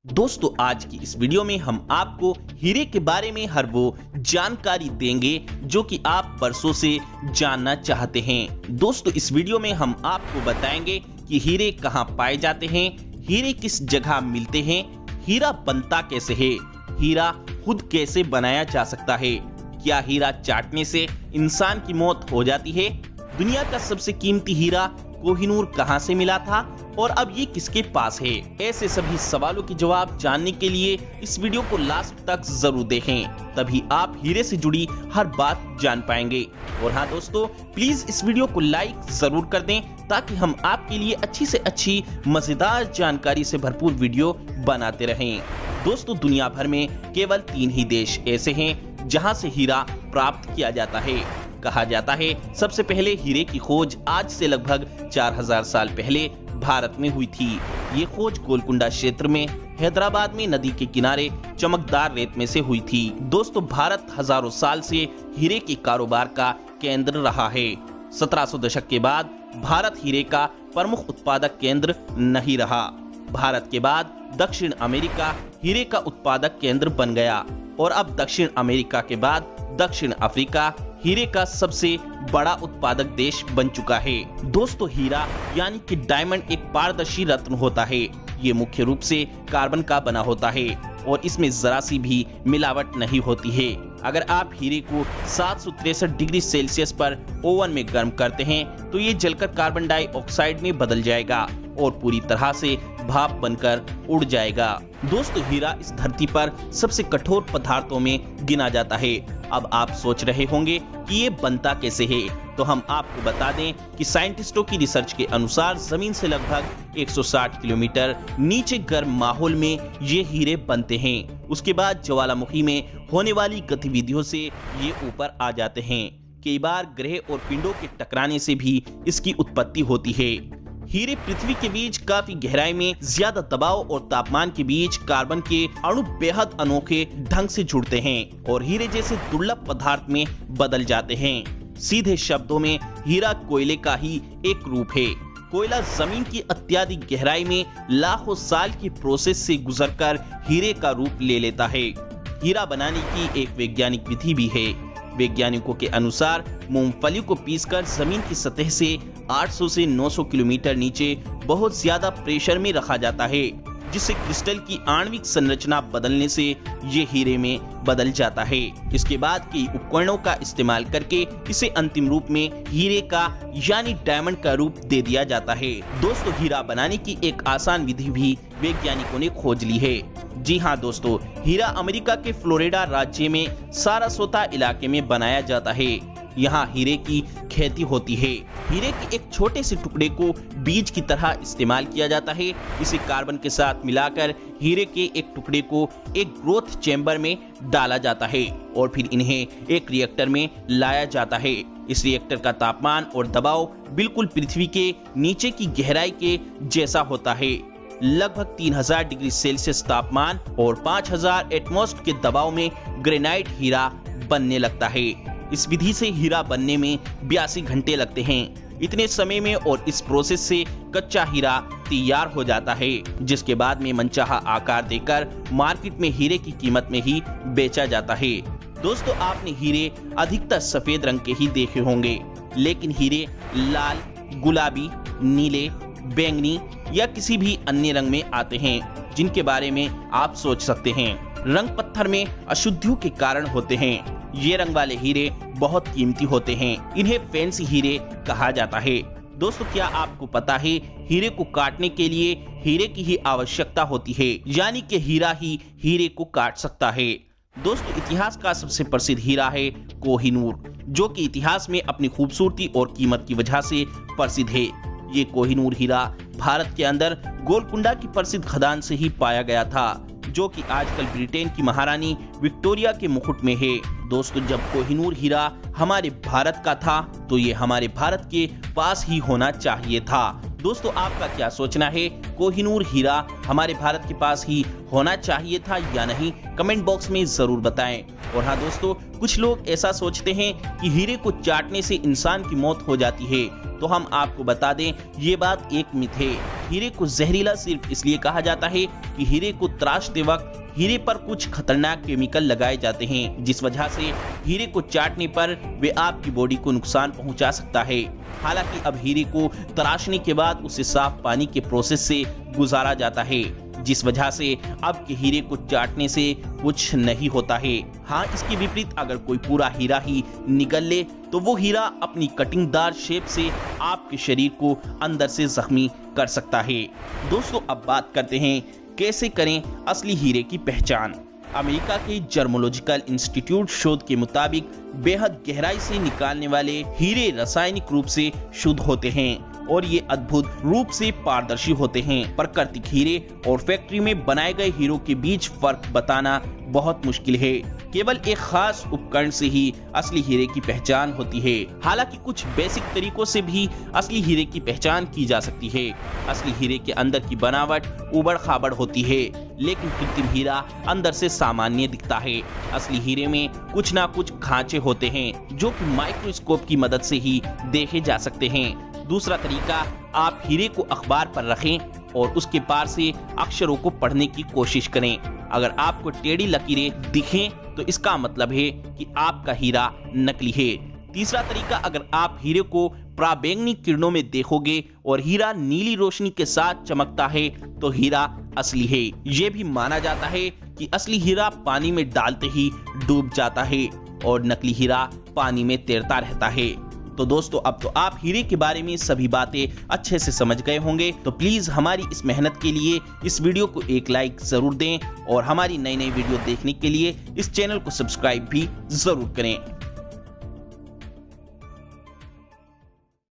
दोस्तों आज की इस वीडियो में हम आपको हीरे के बारे में हर वो जानकारी देंगे जो कि आप बरसों से जानना चाहते हैं। दोस्तों इस वीडियो में हम आपको बताएंगे कि हीरे कहाँ पाए जाते हैं, हीरे किस जगह मिलते हैं, हीरा बनता कैसे है, हीरा खुद कैसे बनाया जा सकता है, क्या हीरा चाटने से इंसान की मौत हो जाती है, दुनिया का सबसे कीमती हीरा कोहिनूर कहां से मिला था और अब ये किसके पास है। ऐसे सभी सवालों के जवाब जानने के लिए इस वीडियो को लास्ट तक जरूर देखें, तभी आप हीरे से जुड़ी हर बात जान पाएंगे। और हाँ दोस्तों, प्लीज इस वीडियो को लाइक जरूर कर दें ताकि हम आपके लिए अच्छी से अच्छी मजेदार जानकारी से भरपूर वीडियो बनाते रहें। दोस्तों दुनिया भर में केवल 3 ही देश ऐसे हैं जहां से हीरा प्राप्त किया जाता है। कहा जाता है सबसे पहले हीरे की खोज आज से लगभग 4000 साल पहले भारत में हुई थी। ये खोज गोलकुंडा क्षेत्र में हैदराबाद में नदी के किनारे चमकदार रेत में से हुई थी। दोस्तों भारत हजारों साल से हीरे के कारोबार का केंद्र रहा है। 1700 दशक के बाद भारत हीरे का प्रमुख उत्पादक केंद्र नहीं रहा। भारत के बाद दक्षिण अमेरिका हीरे का उत्पादक केंद्र बन गया और अब दक्षिण अमेरिका के बाद दक्षिण अफ्रीका हीरे का सबसे बड़ा उत्पादक देश बन चुका है। दोस्तों हीरा यानी कि डायमंड एक पारदर्शी रत्न होता है। ये मुख्य रूप से कार्बन का बना होता है और इसमें जरा सी भी मिलावट नहीं होती है। अगर आप हीरे को 763 डिग्री सेल्सियस पर ओवन में गर्म करते हैं तो ये जलकर कार्बन डाइऑक्साइड में बदल जाएगा और पूरी तरह से भाप बनकर उड़ जाएगा। दोस्तों हीरा इस धरती पर सबसे कठोर पदार्थों में गिना जाता है। अब आप सोच रहे होंगे कि ये बनता कैसे है, तो हम आपको बता दें कि साइंटिस्टों की रिसर्च के अनुसार जमीन से लगभग 160 किलोमीटर नीचे गर्म माहौल में ये हीरे बनते हैं। उसके बाद ज्वालामुखी में होने वाली गतिविधियों से ये ऊपर आ जाते हैं। कई बार ग्रह और पिंडों के टकराने से भी इसकी उत्पत्ति होती है। हीरे पृथ्वी के बीच काफी गहराई में ज्यादा दबाव और तापमान के बीच कार्बन के अणु बेहद अनोखे ढंग से जुड़ते हैं और हीरे जैसे दुर्लभ पदार्थ में बदल जाते हैं। सीधे शब्दों में हीरा कोयले का ही एक रूप है। कोयला जमीन की अत्यधिक गहराई में लाखों साल की प्रोसेस से गुजरकर हीरे का रूप ले लेता है। हीरा बनाने की एक वैज्ञानिक विधि भी है। वैज्ञानिकों के अनुसार मूंगफली को पीसकर जमीन की सतह से 800 से 900 किलोमीटर नीचे बहुत ज्यादा प्रेशर में रखा जाता है, जिससे क्रिस्टल की आणविक संरचना बदलने से ये हीरे में बदल जाता है। इसके बाद कई उपकरणों का इस्तेमाल करके इसे अंतिम रूप में हीरे का यानी डायमंड का रूप दे दिया जाता है। दोस्तों हीरा बनाने की एक आसान विधि भी वैज्ञानिकों ने खोज ली है। जी हाँ दोस्तों, हीरा अमेरिका के फ्लोरिडा राज्य में सारासोता इलाके में बनाया जाता है। यहाँ हीरे की खेती होती है। हीरे के एक छोटे से टुकड़े को बीज की तरह इस्तेमाल किया जाता है। इसे कार्बन के साथ मिलाकर हीरे के एक टुकड़े को एक ग्रोथ चैम्बर में डाला जाता है और फिर इन्हें एक रिएक्टर में लाया जाता है। इस रिएक्टर का तापमान और दबाव बिल्कुल पृथ्वी के नीचे की गहराई के जैसा होता है। लगभग 3000 डिग्री सेल्सियस तापमान और 5000 एटमॉस्फेयर के दबाव में ग्रेनाइट हीरा बनने लगता है। इस विधि से हीरा बनने में 82 घंटे लगते हैं। इतने समय में और इस प्रोसेस से कच्चा हीरा तैयार हो जाता है, जिसके बाद में मनचाहा आकार देकर मार्केट में हीरे की कीमत में ही बेचा जाता है। दोस्तों आपने हीरे अधिकतर सफेद रंग के ही देखे होंगे, लेकिन हीरे लाल, गुलाबी, नीले, बैंगनी या किसी भी अन्य रंग में आते हैं, जिनके बारे में आप सोच सकते हैं। रंग पत्थर में अशुद्धियों के कारण होते हैं। ये रंग वाले हीरे बहुत कीमती होते हैं। इन्हें फैंसी हीरे कहा जाता है। दोस्तों क्या आपको पता है हीरे को काटने के लिए हीरे की ही आवश्यकता होती है, यानी कि हीरा ही हीरे को काट सकता है। दोस्तों इतिहास का सबसे प्रसिद्ध हीरा है कोहिनूर, जो कि इतिहास में अपनी खूबसूरती और कीमत की वजह से प्रसिद्ध है। ये कोहिनूर हीरा भारत के अंदर गोलकुंडा की प्रसिद्ध खदान से ही पाया गया था, जो कि आजकल ब्रिटेन की महारानी विक्टोरिया के मुकुट में है। दोस्तों जब कोहिनूर हीरा हमारे भारत का था तो ये हमारे भारत के पास ही होना चाहिए था। दोस्तों आपका क्या सोचना है, कोहिनूर हीरा हमारे भारत के पास ही होना चाहिए था या नहीं, कमेंट बॉक्स में जरूर बताएं। और हाँ दोस्तों, कुछ लोग ऐसा सोचते हैं कि हीरे को चाटने से इंसान की मौत हो जाती है, तो हम आपको बता दें ये बात एक मिथ है। हीरे को जहरीला सिर्फ इसलिए कहा जाता है कि हीरे को तराशते वक्त हीरे पर कुछ खतरनाक केमिकल लगाए जाते हैं, जिस वजह से हीरे को चाटने पर वे आपकी बॉडी को नुकसान पहुंचा सकता है। हालांकि अब हीरे को तराशने के बाद उसे साफ पानी के प्रोसेस से गुजारा जाता है, जिस वजह से अब के हीरे को चाटने से कुछ नहीं होता है। हाँ, इसके विपरीत अगर कोई पूरा हीरा ही निगल ले तो वो हीरा अपनी कटिंगदार शेप से आपके शरीर को अंदर से जख्मी कर सकता है। दोस्तों अब बात करते हैं कैसे करें असली हीरे की पहचान। अमेरिका के जर्मोलॉजिकल इंस्टीट्यूट शोध के मुताबिक बेहद गहराई से निकालने वाले हीरे रासायनिक रूप से शुद्ध होते हैं और ये अद्भुत रूप से पारदर्शी होते हैं। प्राकृतिक हीरे और फैक्ट्री में बनाए गए हीरों के बीच फर्क बताना बहुत मुश्किल है। केवल एक खास उपकरण से ही असली हीरे की पहचान होती है। हालांकि कुछ बेसिक तरीकों से भी असली हीरे की पहचान की जा सकती है। असली हीरे के अंदर की बनावट उबड़ खाबड़ होती है, लेकिन कृत्रिम हीरा अंदर से सामान्य दिखता है। असली हीरे में कुछ ना कुछ खांचे होते हैं जो कि माइक्रोस्कोप की मदद से ही देखे जा सकते हैं। दूसरा तरीका, आप हीरे को अखबार पर रखें और उसके पार से अक्षरों को पढ़ने की कोशिश करें। अगर आपको टेढ़ी लकीरें दिखें तो इसका मतलब है कि आपका हीरा नकली है। तीसरा तरीका, अगर आप हीरे को पराबैंगनी किरणों में देखोगे और हीरा नीली रोशनी के साथ चमकता है तो हीरा असली है। ये भी माना जाता है कि असली हीरा पानी में डालते ही डूब जाता है और नकली हीरा पानी में तैरता रहता है। तो दोस्तों अब तो आप हीरे के बारे में सभी बातें अच्छे से समझ गए होंगे। तो प्लीज हमारी इस मेहनत के लिए इस वीडियो को एक लाइक जरूर दें और हमारी नई नई वीडियो देखने के लिए इस चैनल को सब्सक्राइब भी जरूर करें।